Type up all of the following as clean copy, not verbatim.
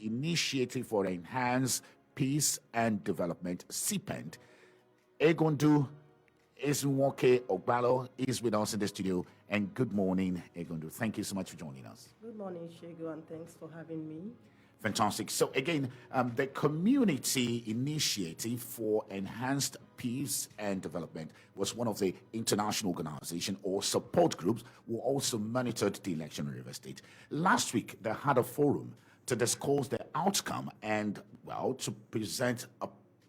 Initiative for Enhanced Peace and Development, CIEPD. Egondu Ezinwoke Ogbalor is with us in the studio. And good morning, Egondu. Thank you so much for joining us. Good morning, Shego, and thanks for having me. Fantastic. So again, the Community Initiative for Enhanced Peace and Development was one of the international organizations or support groups who also monitored the election in River State. Last week, they had a forum to discuss the outcome and, well, to present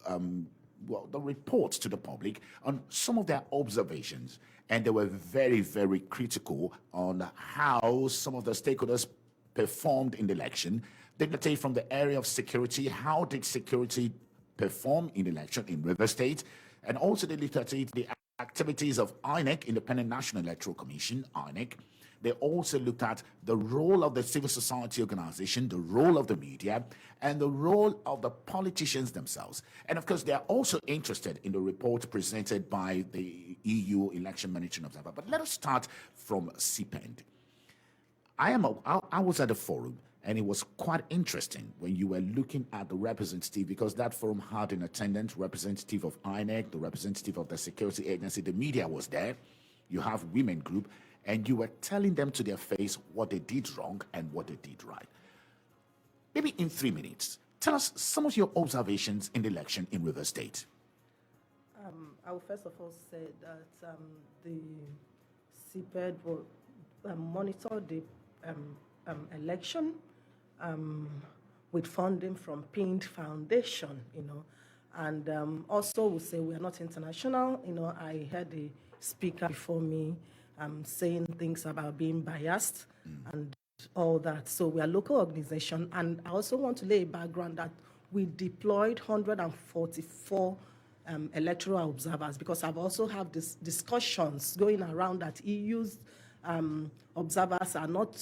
the reports to the public on some of their observations. And they were very, very critical on how some of the stakeholders performed in the election. They take from the area of security, how did security perform in the election in River State? And also they looked at the activities of INEC, Independent National Electoral Commission, INEC. They also looked at the role of the civil society organization, the role of the media, and the role of the politicians themselves. And of course, they are also interested in the report presented by the EU Election Monitoring Observer. But let us start from CIEPD. I was at a forum, and it was quite interesting when you were looking at the representative, because that forum had in attendance representative of INEC, the representative of the security agency, the media was there. You have women group, and you were telling them to their face what they did wrong and what they did right. Maybe in 3 minutes, tell us some of your observations in the election in River State. I will first of all say that the CIEPD will monitor the election with funding from Pinned Foundation, and also we say we are not international. I heard the speaker before me saying things about being biased and all that. So we are a local organization, and I also want to lay a background that we deployed 144 electoral observers, because I've also had this discussions going around that EU's observers are not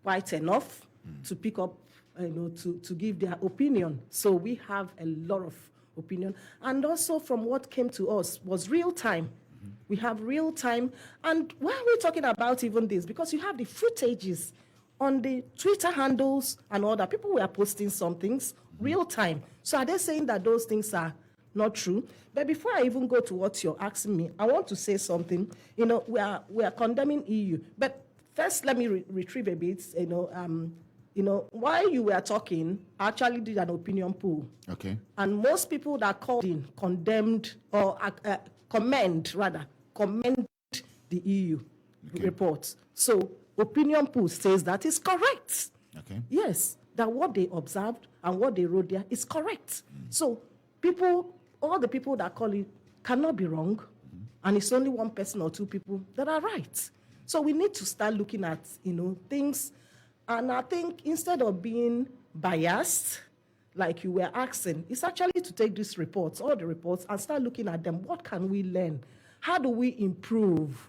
quite enough to pick up, to give their opinion. So we have a lot of opinion. And also from what came to us was real time. We have real time. And why are we talking about even this? Because you have the footages on the Twitter handles and all that. People were posting some things real time. So are they saying that those things are not true? But before I even go to what you're asking me, I want to say something. We are condemning EU. But first, let me retrieve a bit. While you were talking, I actually did an opinion poll. Okay. And most people that called in condemned or commend the EU report. So opinion poll says that is correct. Okay. Yes, that what they observed and what they wrote there is correct. So all the people that call it cannot be wrong, and it's only one person or two people that are right. So we need to start looking at things, and I think instead of being biased, like you were asking, it's actually to take these reports, all the reports, and start looking at them. What can we learn? How do we improve,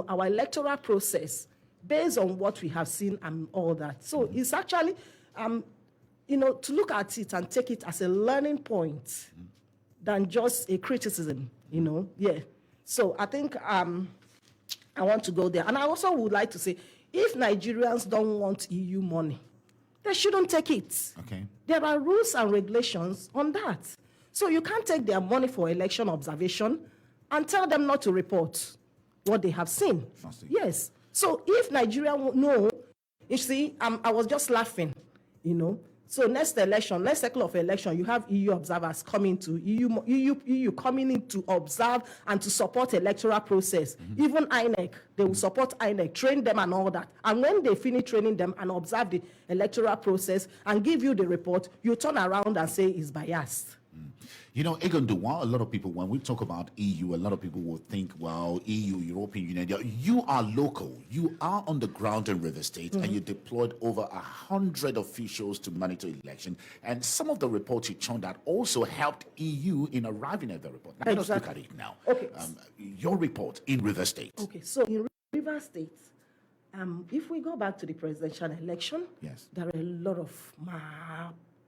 our electoral process based on what we have seen and all that? So it's actually, to look at it and take it as a learning point than just a criticism, Yeah. So I think I want to go there. And I also would like to say, if Nigerians don't want EU money, they shouldn't take it. Okay. There are rules and regulations on that. So you can't take their money for election observation and tell them not to report what they have seen. Yes. So if Nigeria know, you see, I was just laughing, So next cycle of election, you have EU observers coming to EU coming in to observe and to support electoral process. Even INEC, they will support INEC, train them and all that. And when they finish training them and observe the electoral process and give you the report, you turn around and say it's biased. Egondu, while a lot of people, when we talk about EU, a lot of people will think, well, EU, European Union, you are local. You are on the ground in River State, and you deployed over 100 officials to monitor election. And some of the reports you shown that also helped EU in arriving at the report. Now, let us look at it now. Okay. Your report in River State. Okay, so in River State, if we go back to the presidential election, yes, there are a lot of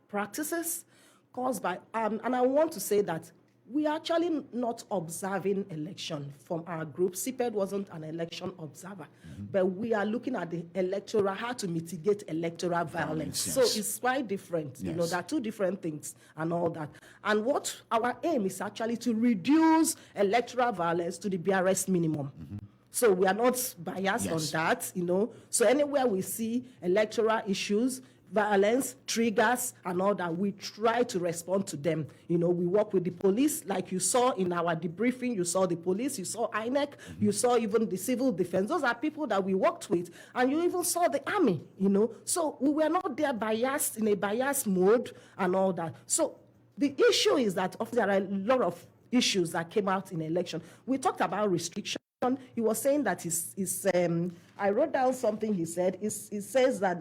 practices caused by, and I want to say that we are actually not observing election from our group. CIEPD wasn't an election observer, but we are looking at the electoral, how to mitigate electoral violence. Yes. So it's quite different. Yes. There are two different things and all that. And what our aim is actually to reduce electoral violence to the barest minimum. So we are not biased on that, So anywhere we see electoral issues, violence, triggers, and all that, we try to respond to them. We work with the police, like you saw in our debriefing. You saw the police, you saw INEC, you saw even the civil defense. Those are people that we worked with, and you even saw the army, So we were not there biased, in a biased mode and all that. So the issue is that there are a lot of issues that came out in election. We talked about restriction. He was saying that I wrote down something he said. He says that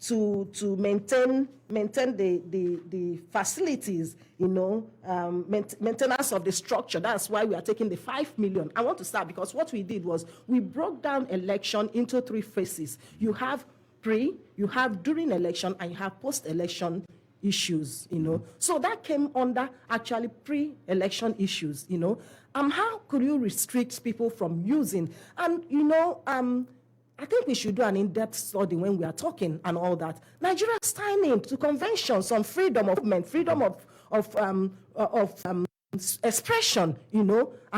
to maintain the facilities, maintenance of the structure. That's why we are taking the 5 million. I want to start because what we did was we broke down election into 3 phases. You have you have during election, and you have post-election issues, So that came under actually pre-election issues, How could you restrict people from using? And, I think we should do an in-depth study when we are talking and all that. Nigeria is signing to conventions on freedom of movement, freedom of expression, and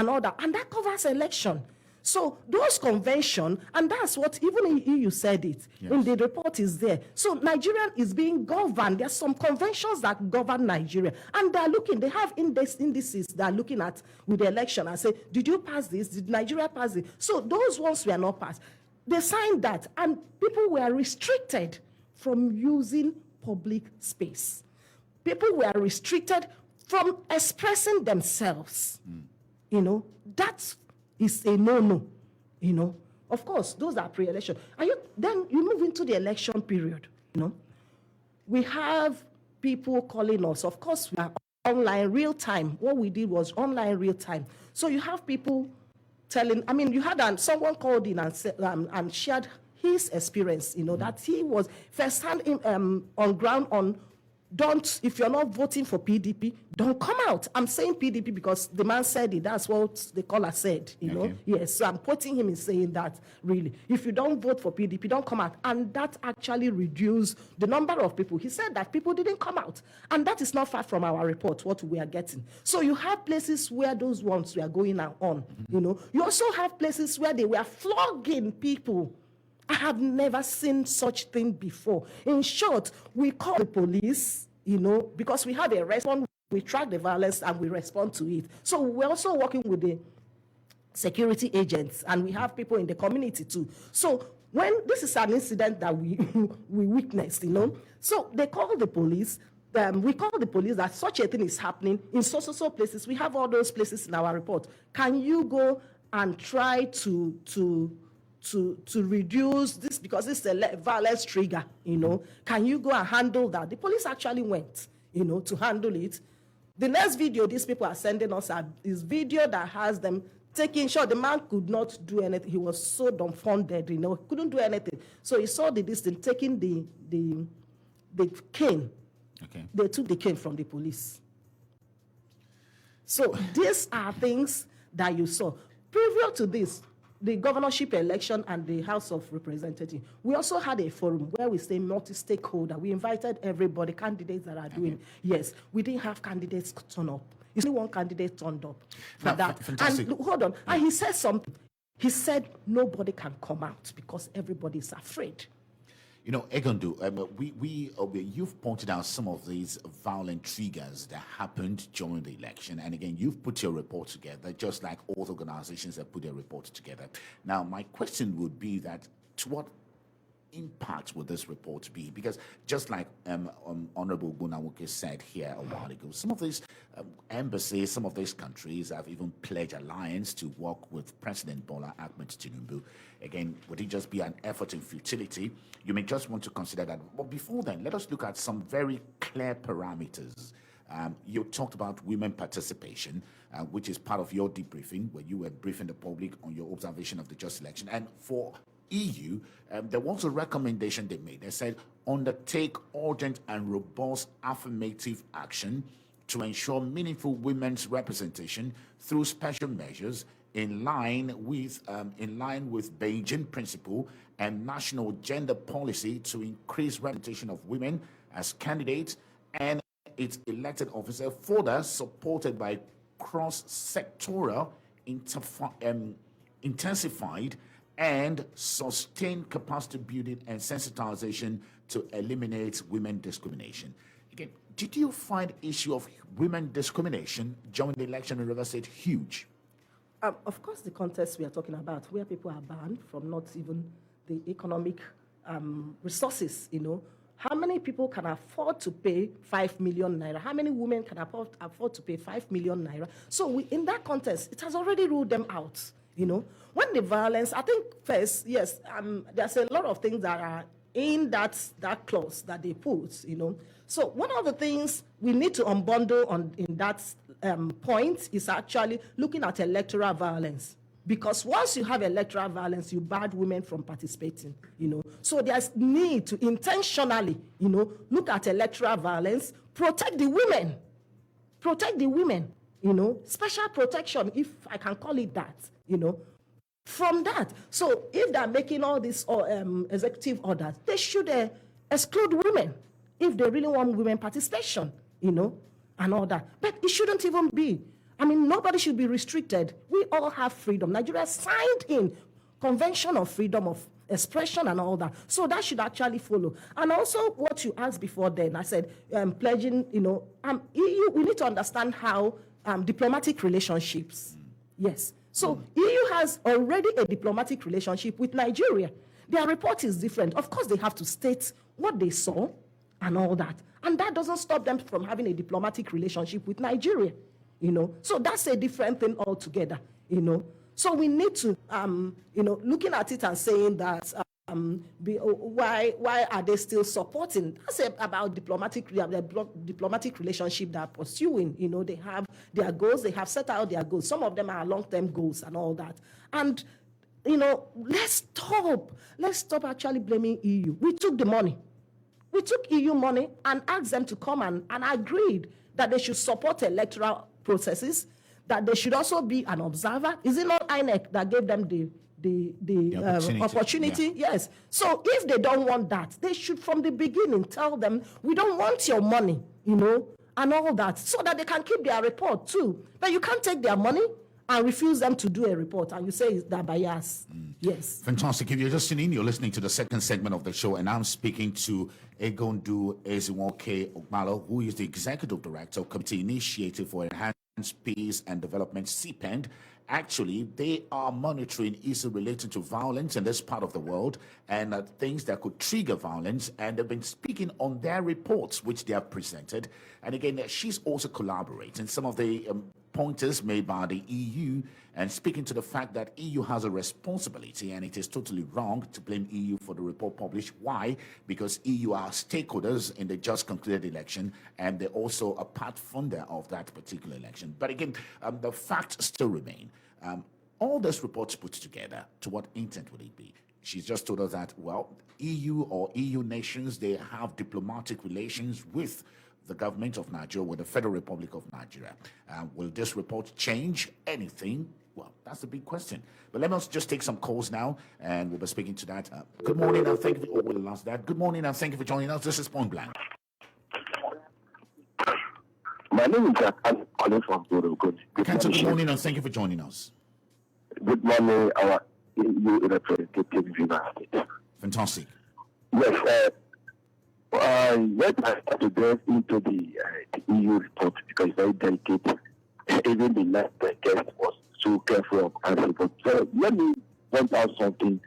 all that. And that covers election. So those conventions, and that's what even in EU said it, in the report is there. So Nigeria is being governed. There's some conventions that govern Nigeria. And they have indices that are looking at with the election and say, did you pass this? Did Nigeria pass it? So those ones were not passed. They signed that, and people were restricted from using public space. People were restricted from expressing themselves. That is a no-no. Of course, those are pre-election. Then you move into the election period. We have people calling us. Of course, we are online real time. What we did was online real time. So you have people telling, you had someone called in and shared his experience, that he was first-hand on ground on, if you're not voting for PDP, don't come out. I'm saying PDP because the man said it. That's what the caller said, Okay. Yes, so I'm quoting him in saying that, really. If you don't vote for PDP, don't come out. And that actually reduced the number of people. He said that people didn't come out. And that is not far from our report, what we are getting. So you have places where those ones were going on, You also have places where they were flogging people. I have never seen such thing before. In short, we call the police, because we have a response, we track the violence and we respond to it. So we're also working with the security agents, and we have people in the community too. So when this is an incident that we witnessed, so they call the police. We call the police that such a thing is happening in so places. We have all those places in our report. Can you go and try to reduce this, because it's a violence trigger, Can you go and handle that? The police actually went, to handle it. The next video these people are sending us is video that has them taking, sure, the man could not do anything. He was so dumbfounded, couldn't do anything. So he saw this thing, taking the cane. Okay. They took the cane from the police. So these are things that you saw. Previous to this, the governorship election and the House of Representatives, we also had a forum where we say multi-stakeholder. We invited everybody, candidates that are doing. Yes, we didn't have candidates turn up. It's only one candidate turned up for that. Fantastic. And hold on, and he said something. He said nobody can come out because everybody is afraid. Egondu, you've pointed out some of these violent triggers that happened during the election. And again, you've put your report together, just like all the organizations that put their reports together. Now, my question would be that to what impact would this report be? Because just like Honorable Gunawuke said here a while ago, some of these embassies, some of these countries have even pledged alliance to work with President Bola Ahmed Tinubu. Again, would it just be an effort in futility? You may just want to consider that. But before then, let us look at some very clear parameters. You talked about women participation, which is part of your debriefing, where you were briefing the public on your observation of the just election. And for EU, there was a recommendation they made. They said, undertake urgent and robust affirmative action to ensure meaningful women's representation through special measures in line with Beijing Principle and national gender policy to increase representation of women as candidates and its elected officer, further supported by cross-sectoral intensified and sustained capacity building and sensitization to eliminate women discrimination. Again, did you find issue of women discrimination during the election in Rivers State huge? Of course, the context we are talking about, where people are banned from not even the economic resources, How many people can afford to pay 5 million naira? How many women can afford to pay 5 million naira? So in that context, it has already ruled them out, When the violence, I think first, yes, there's a lot of things that are in that clause that they put, So one of the things we need to unbundle in that point is actually looking at electoral violence. Because once you have electoral violence, you bar women from participating, So there's need to intentionally, look at electoral violence, protect the women, special protection, if I can call it that, from that. So if they're making all these executive orders, they should exclude women if they really want women participation, and all that. But it shouldn't even be. Nobody should be restricted. We all have freedom. Nigeria signed in Convention of Freedom of Expression and all that. So that should actually follow. And also what you asked before then, I said, pledging, EU, we need to understand how diplomatic relationships. Yes. So EU has already a diplomatic relationship with Nigeria. Their report is different. Of course, they have to state what they saw and all that. And that doesn't stop them from having a diplomatic relationship with Nigeria. So that's a different thing altogether, So we need to, looking at it and saying that why are they still supporting? That's about diplomatic relationship that are pursuing. They have their goals, they have set out their goals. Some of them are long-term goals and all that. And, let's stop actually blaming EU. We took the money. We took EU money and asked them to come and agreed that they should support electoral processes, that they should also be an observer. Is it not INEC that gave them the opportunity? Yeah. Yes. So if they don't want that, they should from the beginning tell them, we don't want your money, and all that, so that they can keep their report too. But you can't take their money and refuse them to do a report, and you say it's their bias. Yes. Fantastic. If you're just tuning in, you're listening to the second segment of the show, and I'm speaking to Egondu Ogbalor, who is the Executive Director of Committee Initiative for Enhanced Peace and Development, CIEPD. Actually, they are monitoring issues related to violence in this part of the world and things that could trigger violence. And they've been speaking on their reports, which they have presented. And again, she's also collaborating some of the pointers made by the EU and speaking to the fact that EU has a responsibility, and it is totally wrong to blame EU for the report published. Why? Because EU are stakeholders in the just concluded election, and they're also a part funder of that particular election. But again, the facts still remain. All those reports put together, to what intent would it be? She's just told us that, well, EU or EU nations, they have diplomatic relations with the government of Nigeria, with the Federal Republic of Nigeria. Will this report change anything? Well, that's the big question. But let us just take some calls now, and we'll be speaking to that. Good morning, and thank you. We'll last that. Good morning, and thank you for joining us. This is Point Blank. My name is I'm calling from Good morning, and thank you for joining us. Good morning, our EU representative Rivers State. Fantastic. Yes, let us start to delve into the EU report because it's very delicate. Even the last guest was so careful of answering. But let me point out something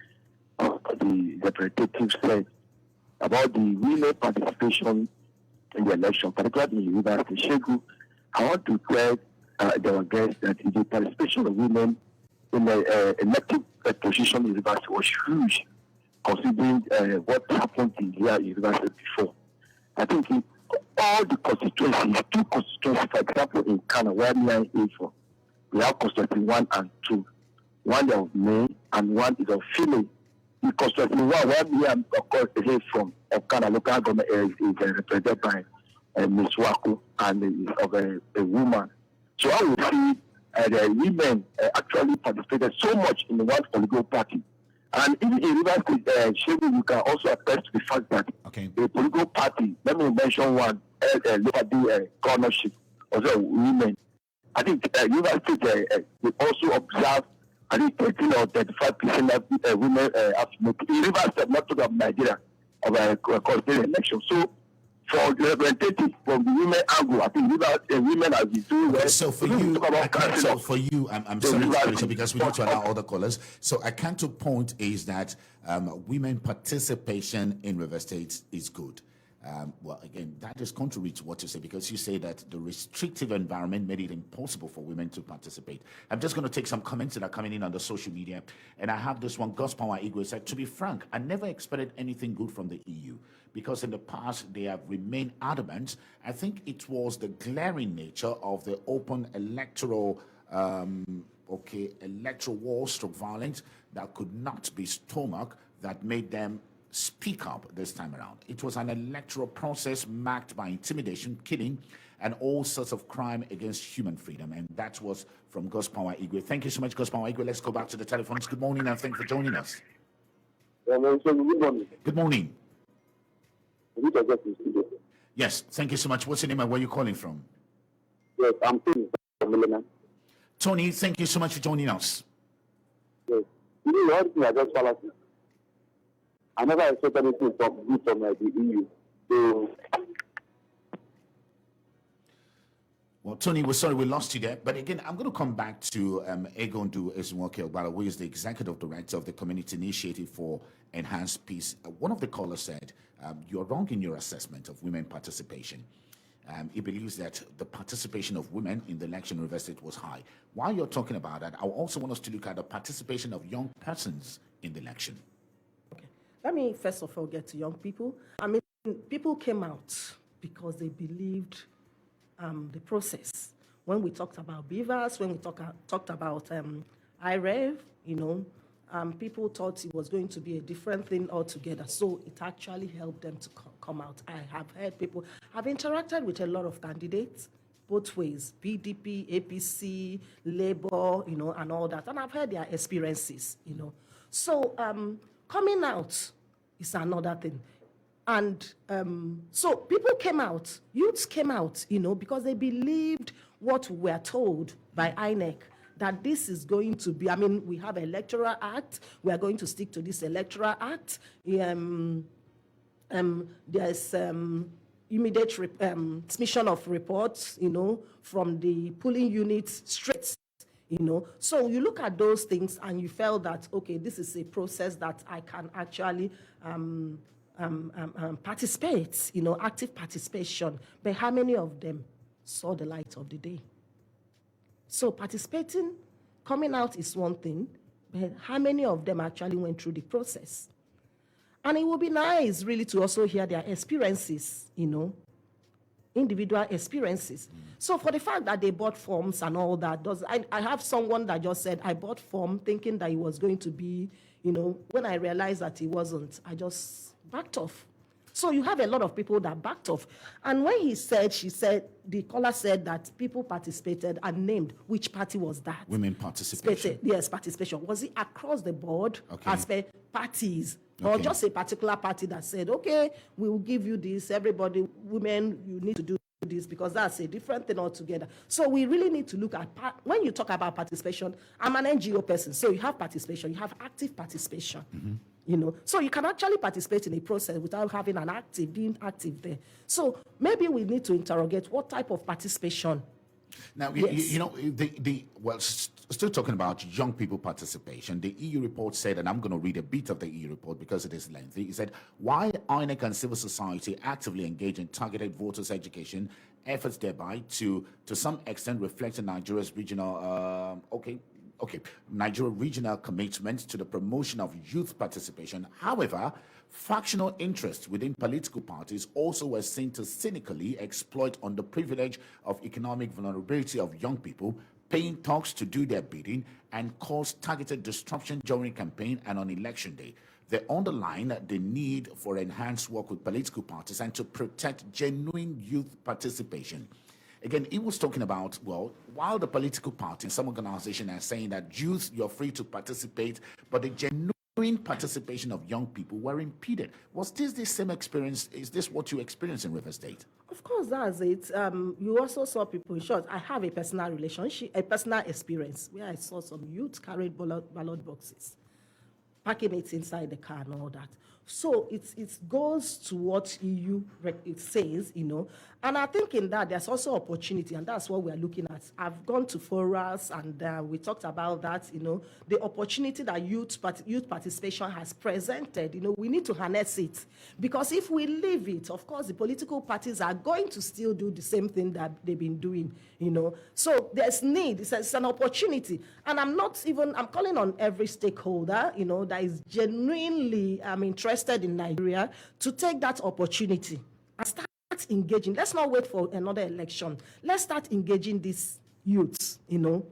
the representative said about the women participation in the election, particularly in Rivers State. I want to tell our guests that the participation of women in the elective position in Rivers State was huge, considering what happened in Rivers State before. I think in all the constituencies, two constituencies, for example, in Kano, where I am from, we have constituency 1 and 2. One is of male and one is of female. The constituency 1, where we am, of course, from Kano local government is represented by Ms. Waku, and of a woman. So I would see the women actually participated so much in the one political party. And even in Rivers State, Shebu, you can also attest to the fact that a political party, let me mention one, look at the governorship of the women. I think Rivers State we also observe, I think 13 or 35% of women have in Rivers State, not talking of Nigeria, of a constitutional election. So for the representative from the women angle, I think women have been doing well. So for you, I'm sorry, because we need to allow other callers. So a counterpoint is that women participation in River State is good. Well, again, that is contrary to what you say, because you say that the restrictive environment made it impossible for women to participate. I'm just going to take some comments that are coming in on the social media, and I have this one. Gospel Igwe said, to be frank, I never expected anything good from the EU, because in the past they have remained adamant. I think it was the glaring nature of the open electoral electoral war stroke violence that could not be stomached that made them speak up this time around. It was an electoral process marked by intimidation, killing, and all sorts of crime against human freedom. And that was from Gospel Igwe. Thank you so much, Gospel Igwe. Let's go back to the telephones. Good morning, and thank you for joining us. Good morning. Good morning. Yes, thank you so much. What's your name and where are you calling from? Yes, I'm Tony from Millennium. Tony, thank you so much for joining us. Yes. You know, everything I just fallacy. I never expected anything from the EU. So, well, Tony, we're sorry we lost you there. But again, I'm going to come back to Egondu Ogbalor, who is the executive director of the Community Initiative for Enhanced Peace. One of the callers said, you're wrong in your assessment of women participation. He believes that the participation of women in the election in River State was high. While you're talking about that, I also want us to look at the participation of young persons in the election. Okay. Let me first of all get to young people. I mean, people came out because they believed the process. When we talked about beavers, when we talked about IREV, people thought it was going to be a different thing altogether. So it actually helped them to come out. I have heard people, I've interacted with a lot of candidates, both ways, PDP, APC, Labour, and all that. And I've heard their experiences, So coming out is another thing. And so people came out, youths came out, because they believed what we were told by INEC, that this is going to be, we have an electoral act, we are going to stick to this electoral act. There's immediate transmission of reports, from the polling units straight, So you look at those things and you felt that, okay, this is a process that I can actually participate, active participation. But how many of them saw the light of the day? So participating, coming out is one thing, but how many of them actually went through the process? And it would be nice really to also hear their experiences, individual experiences. So for the fact that they bought forms and all that, I have someone that just said, I bought form thinking that it was going to be, when I realized that it wasn't, I just backed off. So you have a lot of people that backed off. And when the caller said that people participated and named, which party was that? Women participation. Yes, participation. Was it across the board, as per parties? Okay. Or just a particular party that said, okay, we will give you this, everybody, women, you need to do this, because that's a different thing altogether. So we really need to look at, when you talk about participation, I'm an NGO person, so you have participation, you have active participation. Mm-hmm. So you can actually participate in a process without having being active there. So maybe we need to interrogate what type of participation. Now, yes. Still talking about young people participation, the EU report said, and I'm going to read a bit of the EU report because it is lengthy. It said, while INEC and civil society actively engage in targeted voters' education, efforts thereby to some extent reflecting Nigeria's regional, Nigeria regional commitment to the promotion of youth participation. However, factional interests within political parties also were seen to cynically exploit underprivilege of economic vulnerability of young people, paying talks to do their bidding, and cause targeted disruption during campaign and on election day. They underline the need for enhanced work with political parties and to protect genuine youth participation. Again, he was talking about, well, while the political parties, some organizations are saying that youth, you're free to participate, but the genuine participation of young people were impeded. Was this the same experience? Is this what you experienced in River State? Of course, that's it. You also saw people, in short, I have a personal relationship, a personal experience where I saw some youth carried ballot boxes, packing it inside the car and all that. So it goes to what it says, and I think in that there's also opportunity, and that's what we're looking at. I've gone to forums and we talked about that, the opportunity that youth participation has presented, we need to harness it, because if we leave it, of course, the political parties are going to still do the same thing that they've been doing, So there's need, it's an opportunity, and I'm calling on every stakeholder, that is genuinely interested in Nigeria to take that opportunity and start engaging. Let's not wait for another election. Let's start engaging these youths, All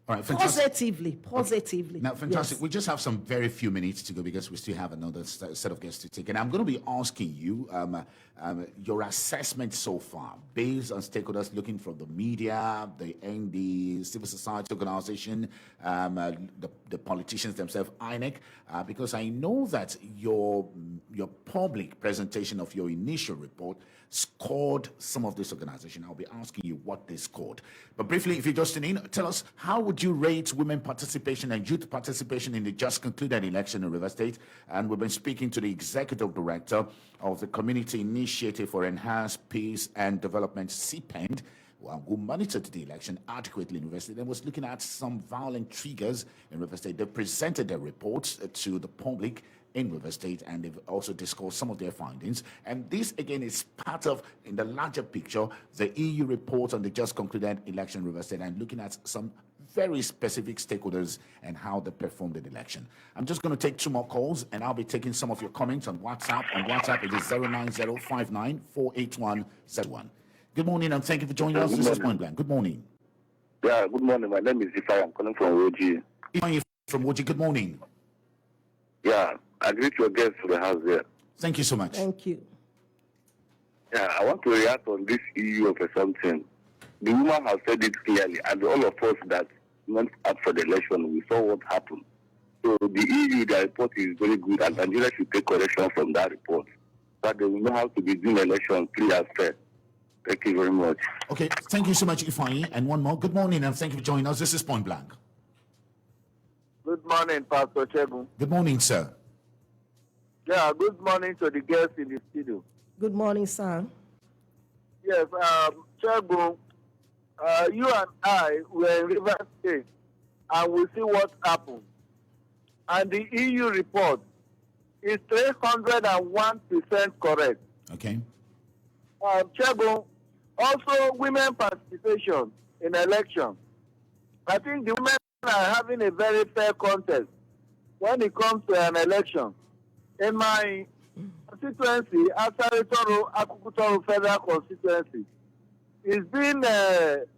right, fantastic. Positively. Now, fantastic. Yes. We just have some very few minutes to go because we still have another set of guests to take. And I'm going to be asking you your assessment so far, based on stakeholders looking from the media, the civil society organization, the politicians themselves, INEC, because I know that your public presentation of your initial report scored some of this organization. I'll be asking you what they scored. But briefly, if you're just tuning in, tell us, how would you rate women participation and youth participation in the just concluded election in River State? And we've been speaking to the executive director of the Community Initiative for Enhanced Peace and Development, CIEPD, who monitored the election adequately in River State and was looking at some violent triggers in River State. They presented their reports to the public in River State, and they've also discussed some of their findings. And this, again, is part of, in the larger picture, the EU report on the just concluded election in River State, and looking at some very specific stakeholders and how they performed the election. I'm just going to take 2 more calls, and I'll be taking some of your comments on WhatsApp. On WhatsApp, it is 09059481101. Good morning, and thank you for joining us. This is Point Blank. Good morning. Yeah, good morning. My name is Ifai. I'm calling from OG. Ifai from OG, good morning. Yeah, I greet your guests to the house here. Thank you so much. Thank you. Yeah, I want to react on this EU of something. The woman has said it clearly, and all of us that went up for the election, we saw what happened. So the EU, their report is very good, and Nigeria should take correction from that report. But they will know how to be doing election clear and fair. Thank you very much. Okay, thank you so much, Ifeanyi. And one more. Good morning, and thank you for joining us. This is Point Blank. Good morning, Pastor Chegun. Good morning, sir. Yeah, good morning to the guests in the studio. Good morning, sir. Yes, Chegun, you and I were in River State, and we see what happened. And the EU report is 301% correct. Okay. Chegun, also women participation in election. I think the women are having a very fair contest when it comes to an election. In my constituency, Asari-Toro Akukutoro Federal Constituency, is being led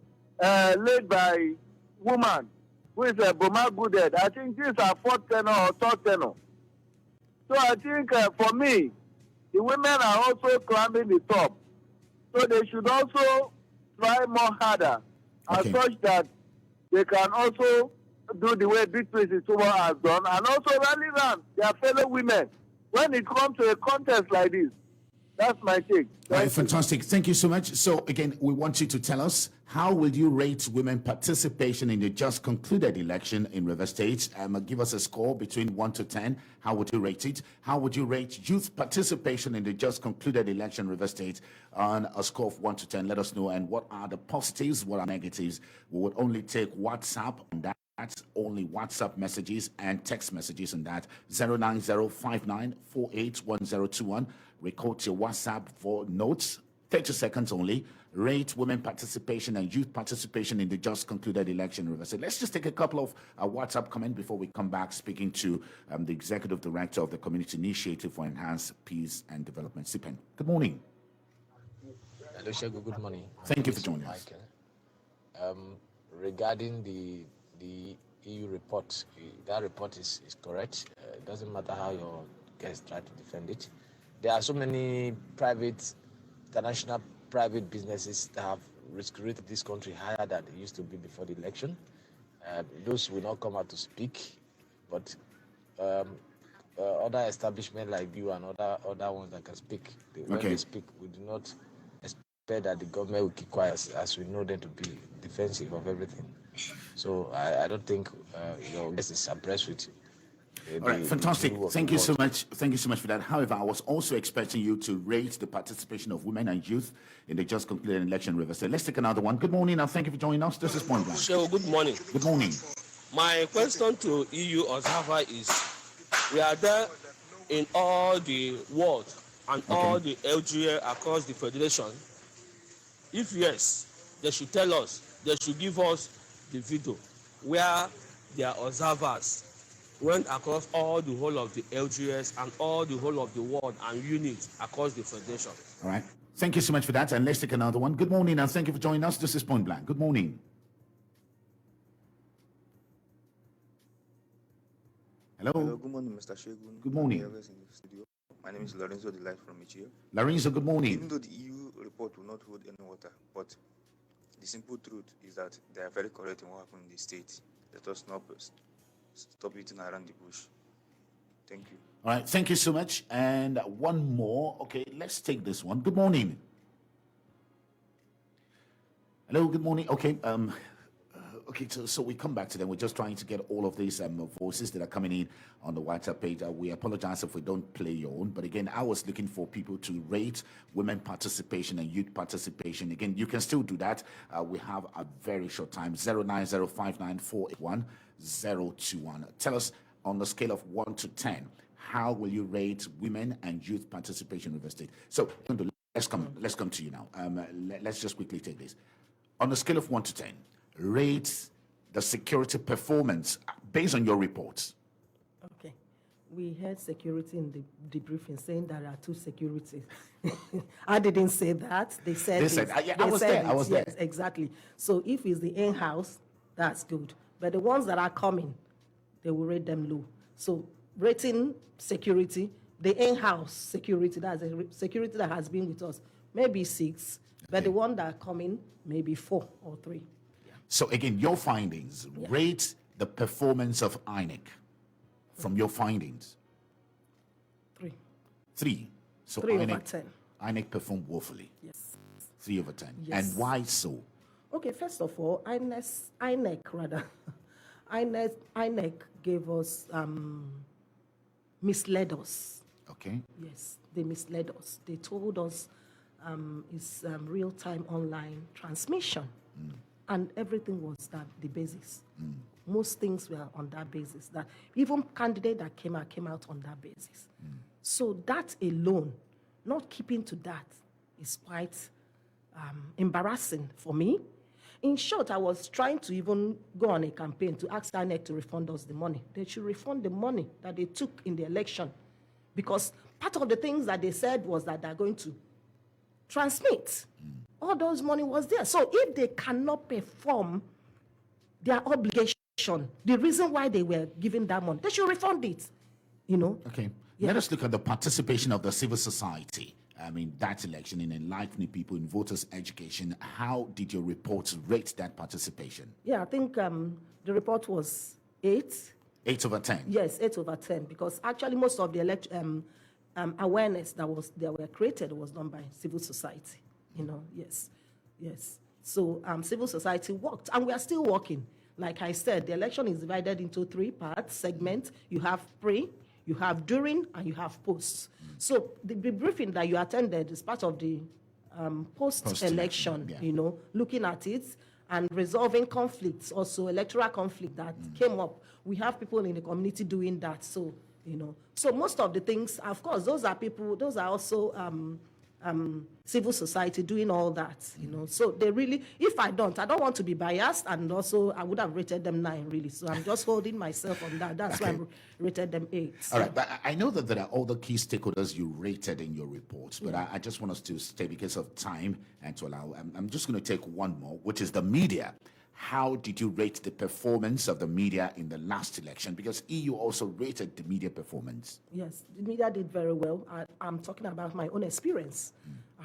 by woman who is a Boma Goodhead. I think this is her 4th tenor or 3rd tenor. So I think for me, the women are also climbing the top. So they should also try more harder, as such that they can also do the way Beatrice Isubo has done, and also rally around their fellow women when it comes to a contest like this. That's my take. Right, fantastic. Thank you so much. So again, we want you to tell us, how will you rate women participation in the just concluded election in River State? Give us a score between 1 to 10. How would you rate it? How would you rate youth participation in the just concluded election in River State on a score of 1 to 10? Let us know. And what are the positives? What are negatives? We would only take WhatsApp on that. That's only WhatsApp messages and text messages on that. 09059481021. Record your WhatsApp for notes. 30 seconds only. Rate women participation and youth participation in the just concluded election in River State. Let's just take a couple of WhatsApp comments before we come back speaking to the Executive Director of the Community Initiative for Enhanced Peace and Development, CIEPD. Good morning. Hello, Shegu. Good morning. Thank you for joining us. Regarding the EU report. That report is correct. It doesn't matter how your guests try to defend it. There are so many international private businesses that have rated this country higher than it used to be before the election. Those will not come out to speak, but other establishments like you and other ones that can speak, when they speak, we do not expect that the government will keep quiet, as we know them to be defensive of everything. So I don't think your guest is abreast with all right, fantastic. Thank you so much. Thank you so much for that. However, I was also expecting you to rate the participation of women and youth in the just concluded election in Rivers State. Let's take another one. Good morning and thank you for joining us. This is Point Blank. So, good morning. Good morning. My question to EU observer is, we are there in all the world and all the LGA across the federation. If yes, they should tell us, they should give us the video where their observers went across all the whole of the LGS and all the whole of the world and units across the federation. All right. Thank you so much for that. And let's take another one. Good morning and thank you for joining us. This is Point Blank. Good morning. Hello. Hello, good morning, Mr. Shegun. Good morning. My name is Lorenzo Delight from Michio. Lorenzo, good morning. Even though the EU report will not hold any water, but the simple truth is that they are very correct in what happened in the state. Let us not stop beating around the bush. Thank you. All right, thank you so much. And one more. Okay, let's take this one. Good morning. Hello, good morning. Okay, so we come back to them. We're just trying to get all of these voices that are coming in on the WhatsApp page. We apologize if we don't play your own. But again, I was looking for people to rate women participation and youth participation. Again, you can still do that. We have a very short time, 09059481021. Tell us on the scale of 1 to 10, how will you rate women and youth participation in River State? So let's come to you now. Let's just quickly take this. On the scale of 1 to 10, rate the security performance based on your reports. Okay. We had security in the debriefing saying there are two securities. I didn't say that. They said I was there. Yes, exactly. So if it's the in-house, that's good. But the ones that are coming, they will rate them low. So rating security, the in-house security, that's a security that has been with us, maybe 6, but the one that are coming, maybe 4 or 3. So again, your findings, rate the performance of INEC from your findings. 3. 3. So 3 over 10. INEC performed woefully. Yes. 3 over 10. Yes. And why so? Okay, first of all, INEC gave us, misled us. Okay. Yes, they misled us. They told us it's real-time online transmission. And everything was the basis. Most things were on that basis. That even candidate that came out on that basis. So that alone, not keeping to that, is quite embarrassing for me. In short, I was trying to even go on a campaign to ask INEC to refund us the money. They should refund the money that they took in the election, because part of the things that they said was that they're going to transmit. All those money was there. So if they cannot perform their obligation, the reason why they were given that money, they should refund it, Okay. Yeah. Let us look at the participation of the civil society. I mean, that election in enlightening people in voters' education. How did your reports rate that participation? Yeah, I think the report was 8. 8 over 10? Yes, 8 over 10, because actually most of the awareness that were created was done by civil society. Yes. So civil society worked, and we are still working. Like I said, the election is divided into 3 parts, segments. You have pre, you have during, and you have post. So the briefing that you attended is part of the post-election, looking at it and resolving conflicts, also electoral conflict that came up. We have people in the community doing that. So, so most of the things, of course, those are also civil society doing all that, So they really, if I don't want to be biased, and also I would have rated them 9, really. So I'm just holding myself on that. That's why I rated them 8. All right, but I know that there are all the key stakeholders you rated in your reports, but I just want us to stay because of time and to allow. I'm just going to take one more, which is the media. how did you rate the performance of the media in the last election? Because EU also rated the media performance. Yes, the media did very well. I'm talking about my own experience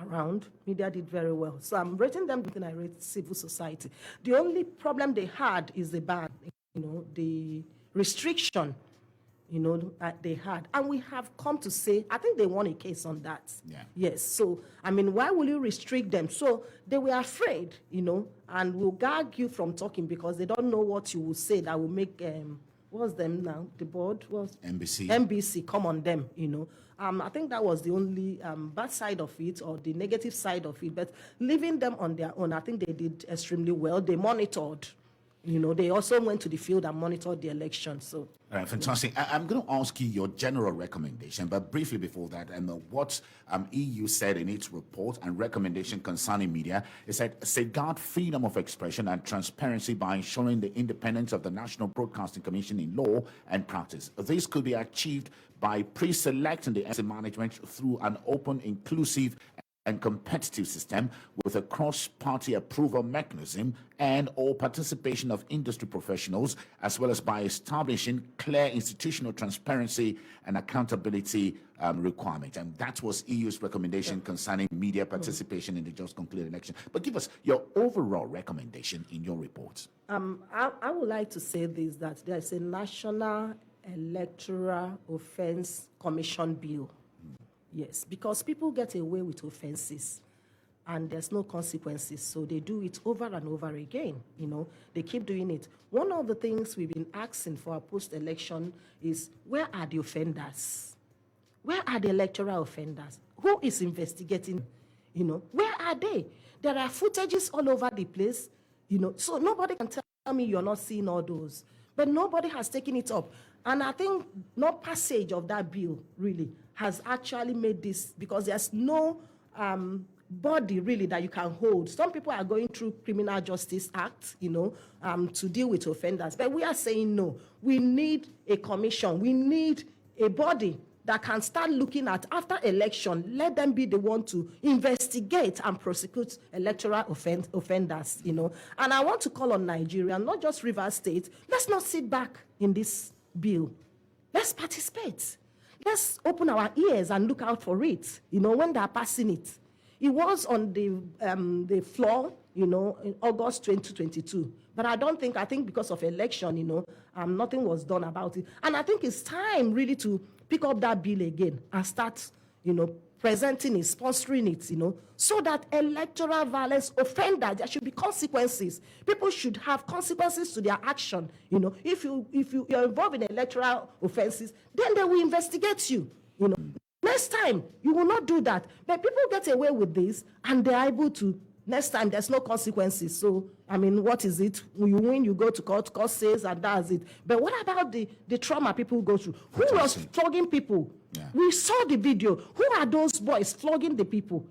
around. Media did very well. So I'm rating them within I rate civil society. The only problem they had is the ban, the restriction, they had. And we have come to say, I think they won a case on that. Yeah. Yes. So, why will you restrict them? So they were afraid, and will gag you from talking because they don't know what you will say that will make, what's them now? The board was? NBC come on them, I think that was the only bad side of it or the negative side of it. But leaving them on their own, I think they did extremely well. They monitored. They also went to the field and monitored the election. So, all right, fantastic. I'm going to ask you your general recommendation, but briefly before that, and what EU said in its report and recommendation concerning media is that safeguard freedom of expression and transparency by ensuring the independence of the National Broadcasting Commission in law and practice. This could be achieved by pre-selecting the NC management through an open, inclusive, and competitive system with a cross-party approval mechanism and or participation of industry professionals, as well as by establishing clear institutional transparency and accountability requirement. And that was EU's recommendation concerning media participation in the just concluded election. But give us your overall recommendation in your report. I would like to say this, that there's a National Electoral Offence Commission bill. Yes, because people get away with offenses and there's no consequences. So they do it over and over again. They keep doing it. One of the things we've been asking for a post-election is, where are the offenders? Where are the electoral offenders? Who is investigating? Where are they? There are footages all over the place, so nobody can tell me you're not seeing all those. But nobody has taken it up. And I think no passage of that bill really has actually made this, because there's no body really that you can hold. Some people are going through Criminal Justice Act, to deal with offenders. But we are saying no. We need a commission. We need a body that can start looking at, after election, let them be the one to investigate and prosecute electoral offenders, And I want to call on Nigeria, not just Rivers State. Let's not sit back in this bill. Let's participate. Let's open our ears and look out for it, when they're passing it. It was on the floor, in August 2022. But I think because of election, nothing was done about it. And I think it's time really to pick up that bill again and start, presenting it, sponsoring it, so that electoral violence offenders, there should be consequences. People should have consequences to their action. If you're involved in electoral offenses, then they will investigate you. Next time you will not do that. But people get away with this, and they're able to. Next time there's no consequences. So what is it? You win, you go to court says, and that's it. But what about the trauma people go through? Who was flogging people? Yeah. We saw the video. Who are those boys flogging the people?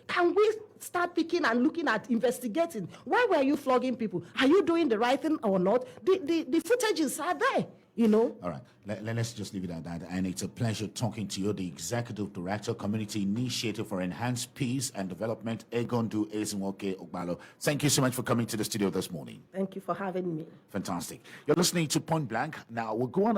Can we start picking and looking at investigating? Why were you flogging people? Are you doing the right thing or not? The footages are there. All right, let's just leave it at that. And it's a pleasure talking to you, the Executive Director, Community Initiative for Enhanced Peace and Development, Egondu Ogbalor. Thank you so much for coming to the studio this morning. Thank you for having me. Fantastic. You're listening to Point Blank. Now we'll go on a